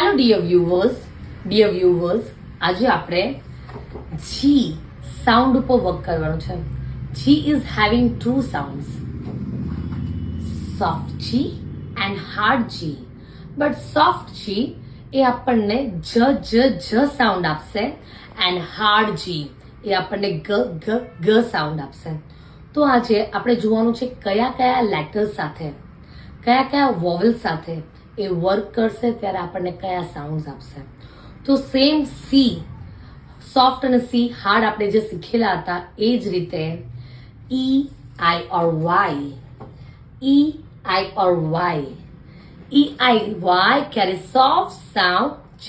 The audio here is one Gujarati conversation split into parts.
હેલો ડિયર વ્યુઅર્સ, આજે આપણે જી સાઉન્ડ ઉપર વર્ક કરવાનું છે. G is having two sounds, soft G and hard G. But soft G એ આપણને જ સાઉન્ડ આપશે એન્ડ હાર્ડ જી એ આપણને ગ સાઉન્ડ આપશે. તો આજે આપણે જોવાનું છે કયા કયા લેટર્સ સાથે, કયા વોવલ સાથે એ વર્ક કરશે ત્યારે આપણને કયા સાઉન્ડ્સ આપશે. તો સેમ સી સોફ્ટ અને સી હાર્ડ આપણે જે શીખેલા હતા એ જ રીતે ઈ I or Y, E I or Y, E I Y carry soft sound j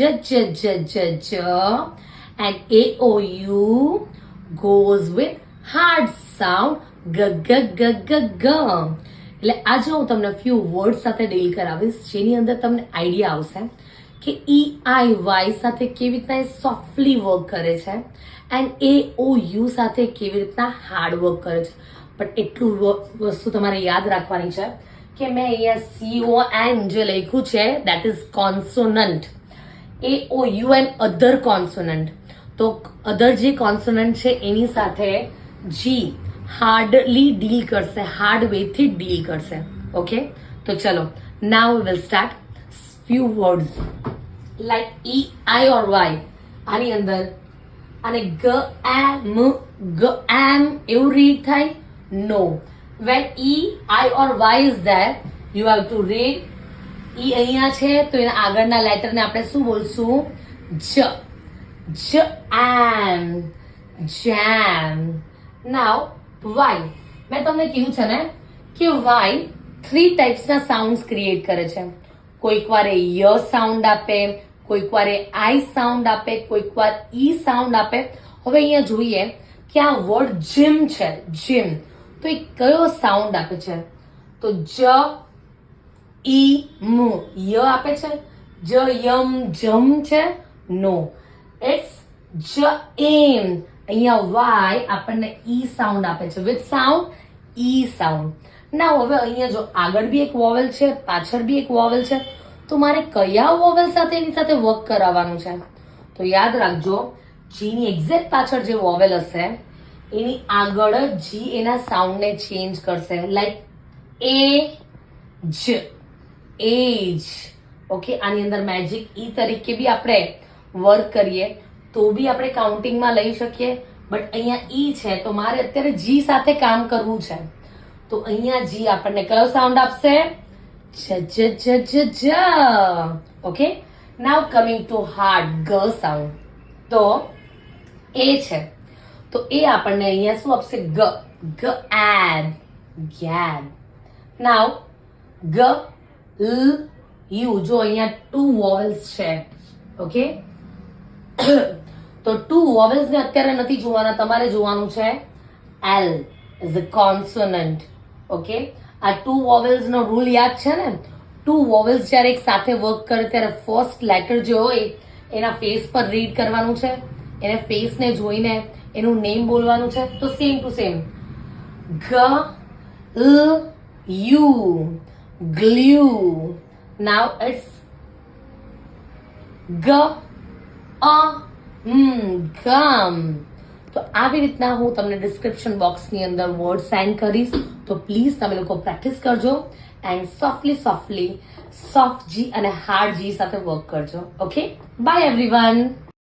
and AOU goes with hard sound g. એટલે આજે હું તમને ફ્યુ વર્ડ સાથે ડીલ કરાવીશ જેની અંદર તમને આઈડિયા આવશે કે ઈ આઈ વાય સાથે કેવી રીતના એ સોફ્ટલી વર્ક કરે છે એન્ડ AOU સાથે કેવી રીતના હાર્ડ વર્ક કરે છે. બટ એટલું વસ્તુ તમારે યાદ રાખવાની છે કે મેં અહીંયા CON જે લખ્યું છે that is consonant, AOU and other consonant. તો અધર જે કોન્સોનન્ટ છે એની સાથે જી હાર્ડલી ડીલ કરશે, હાર્ડ વે થી ડીલ કરશે. ઓકે, તો ચલો now we will start few words like E I or Y. આની અંદર આને ગ એમ એવું રીડ થાય? No. When E I or Y is there you have to read. E અહીંયા છે તો એના આગળના લેટરને આપણે શું બોલશું? જ એમ, જેમ. નાઉ વાય, મેં તમને કીધું છે ને કે વાય 3 ટાઈપ્સના સાઉન્ડ્સ ક્રિએટ કરે છે. કોઈક વાર એ ય સાઉન્ડ આપે, કોઈક વાર એ આઈ સાઉન્ડ આપે, કોઈક વાર ઈ સાઉન્ડ આપે. હવે અહીંયા જોઈએ કે આ વર્ડ જીમ છે, જીમ, તો એ કયો સાઉન્ડ આપે છે? તો જ ઈ મ, ય આપે છે? જ યમ જમ છે? નો, ઇટ્સ જ એમ. અહીંયા વાય આપણને ઈ સાઉન્ડ આપે છે વિથ સાઉન્ડ ઈ સાઉન્ડ. ના હવે અહીંયા જો આગળ બી એક વોવેલ છે, પાછળ બી એક વોવેલ છે, તો મારે કયા વોવેલ સાથે એની સાથે વર્ક કરાવવાનું છે? તો યાદ રાખજો, જીની એક્ઝેક્ટ પાછળ જે વોવેલ હશે એની આગળ જ જી એના સાઉન્ડને ચેન્જ કરશે. લાઈક એ જ, એજ. ઓકે, આની અંદર મેજિક ઈ તરીકે બી આપણે વર્ક કરીએ તો બી આપણે કાઉન્ટિંગમાં લઈ શકીએ. બટ અહીંયા ઈ છે તો મારે અત્યારે જી સાથે કામ કરવું છે, તો અહીંયા જી આપણને કયો સાઉન્ડ આપશે? જ. Okay, now coming to hard ગ સાઉન્ડ. તો એ છે તો એ આપણને અહીંયા શું આપશે? ગ એડ, ગેડ. નાઉ ગ લ યુ. જો અહીંયા 2 વોવેલ્સ છે. ઓકે, તો 2 વોવેલ્સ ને અત્યારે નથી જોવાના, તમારે જોવાનું છે L is a consonant. Okay, આ 2 વોવેલ્સ નો રૂલ યાદ છે ને? 2 વોવેલ્સ જ્યારે એક સાથે વર્ક કરે ત્યારે ફર્સ્ટ લેટર જે હોય એના ફેસ પર રીડ કરવાનું છે, એને ફેસને જોઈને એનું નેમ બોલવાનું છે. તો સેમ ટુ સેમ ગ યુ, ગ્લ્યુ. નાઉ ઇટ્સ ગ ગમ. તો આવી રીતના હું તમને ડિસ્ક્રિપ્શન બોક્સની અંદર વર્ડ સેન્ડ કરીશ, તો પ્લીઝ તમે લોકો પ્રેક્ટિસ કરજો એન્ડ સોફ્ટલી સોફ્ટ જી અને હાર્ડ જી સાથે વર્ક કરજો. Okay, by everyone.